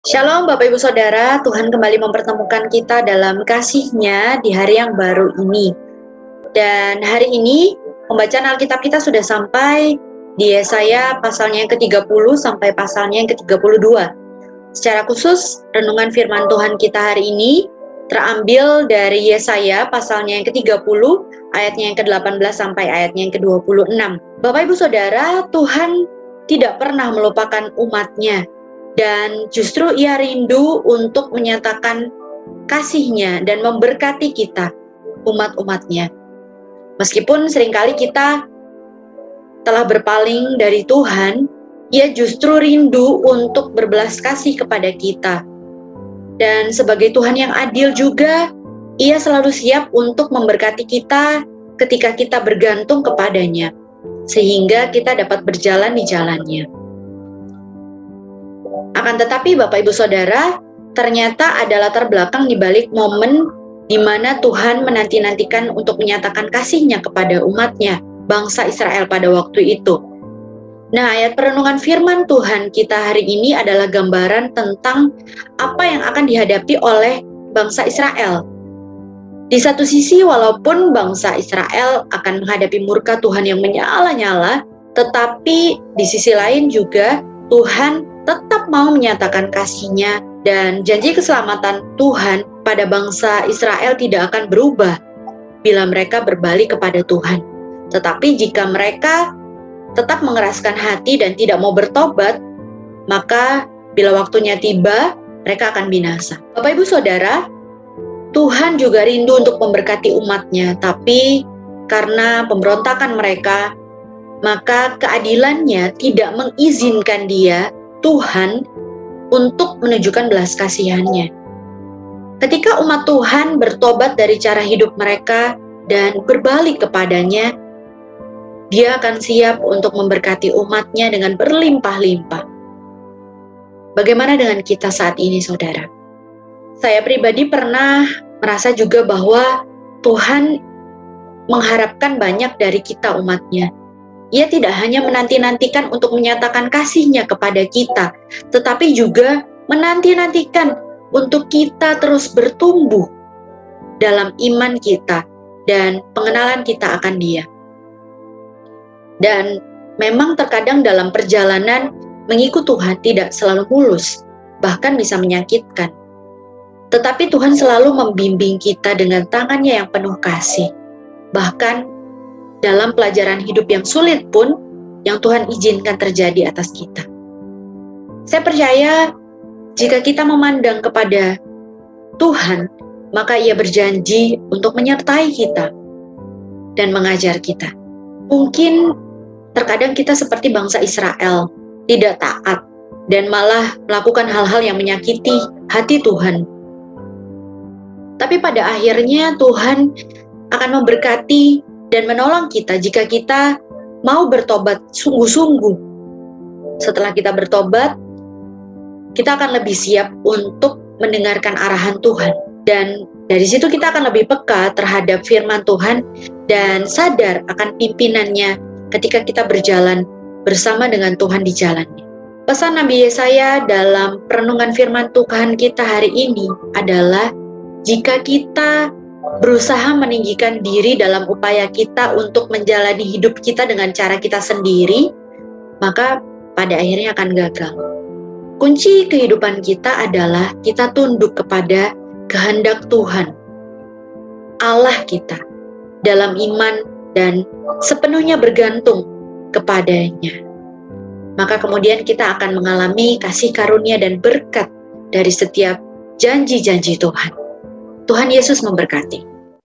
Shalom Bapak Ibu Saudara, Tuhan kembali mempertemukan kita dalam kasih-Nya di hari yang baru ini. Dan hari ini pembacaan Alkitab kita sudah sampai di Yesaya pasalnya yang ke-30 sampai pasalnya yang ke-32. Secara khusus, renungan firman Tuhan kita hari ini terambil dari Yesaya pasalnya yang ke-30, ayatnya yang ke-18 sampai ayatnya yang ke-26. Bapak Ibu Saudara, Tuhan tidak pernah melupakan umat-Nya. Dan justru Ia rindu untuk menyatakan kasih-Nya dan memberkati kita, umat-umat-Nya. Meskipun seringkali kita telah berpaling dari Tuhan, Ia justru rindu untuk berbelas kasih kepada kita. Dan sebagai Tuhan yang adil juga, Ia selalu siap untuk memberkati kita ketika kita bergantung kepada-Nya, sehingga kita dapat berjalan di jalan-Nya. Akan tetapi Bapak Ibu Saudara, ternyata ada latar belakang di balik momen di mana Tuhan menanti-nantikan untuk menyatakan kasih-Nya kepada umat-Nya, bangsa Israel pada waktu itu. Nah, ayat perenungan firman Tuhan kita hari ini adalah gambaran tentang apa yang akan dihadapi oleh bangsa Israel. Di satu sisi, walaupun bangsa Israel akan menghadapi murka Tuhan yang menyala-nyala, tetapi di sisi lain juga Tuhan tetap mau menyatakan kasih-Nya, dan janji keselamatan Tuhan pada bangsa Israel tidak akan berubah bila mereka berbalik kepada Tuhan. Tetapi jika mereka tetap mengeraskan hati dan tidak mau bertobat, maka bila waktunya tiba, mereka akan binasa. Bapak Ibu Saudara, Tuhan juga rindu untuk memberkati umat-Nya, tapi karena pemberontakan mereka, maka keadilan-Nya tidak mengizinkan Dia, Tuhan, untuk menunjukkan belas kasihan-Nya. Ketika umat Tuhan bertobat dari cara hidup mereka dan berbalik kepada-Nya, Dia akan siap untuk memberkati umat-Nya dengan berlimpah-limpah. Bagaimana dengan kita saat ini, saudara? Saya pribadi pernah merasa juga bahwa Tuhan mengharapkan banyak dari kita umat-Nya. Ia tidak hanya menanti-nantikan untuk menyatakan kasih-Nya kepada kita, tetapi juga menanti-nantikan untuk kita terus bertumbuh dalam iman kita dan pengenalan kita akan Dia. Dan memang terkadang dalam perjalanan mengikut Tuhan tidak selalu mulus, bahkan bisa menyakitkan. Tetapi Tuhan selalu membimbing kita dengan tangan-Nya yang penuh kasih. Bahkan dalam pelajaran hidup yang sulit pun, yang Tuhan izinkan terjadi atas kita. Saya percaya, jika kita memandang kepada Tuhan, maka Ia berjanji untuk menyertai kita dan mengajar kita. Mungkin terkadang kita seperti bangsa Israel, tidak taat, dan malah melakukan hal-hal yang menyakiti hati Tuhan. Tapi pada akhirnya Tuhan akan memberkati dan menolong kita jika kita mau bertobat sungguh-sungguh. Setelah kita bertobat, kita akan lebih siap untuk mendengarkan arahan Tuhan. Dan dari situ kita akan lebih peka terhadap firman Tuhan dan sadar akan pimpinan-Nya ketika kita berjalan bersama dengan Tuhan di jalannya. Pesan Nabi Yesaya dalam perenungan firman Tuhan kita hari ini adalah, jika kita berusaha meninggikan diri dalam upaya kita untuk menjalani hidup kita dengan cara kita sendiri, maka pada akhirnya akan gagal. Kunci kehidupan kita adalah kita tunduk kepada kehendak Tuhan, Allah kita, dalam iman dan sepenuhnya bergantung kepada-Nya. Maka kemudian kita akan mengalami kasih karunia dan berkat dari setiap janji-janji Tuhan. Tuhan Yesus memberkati.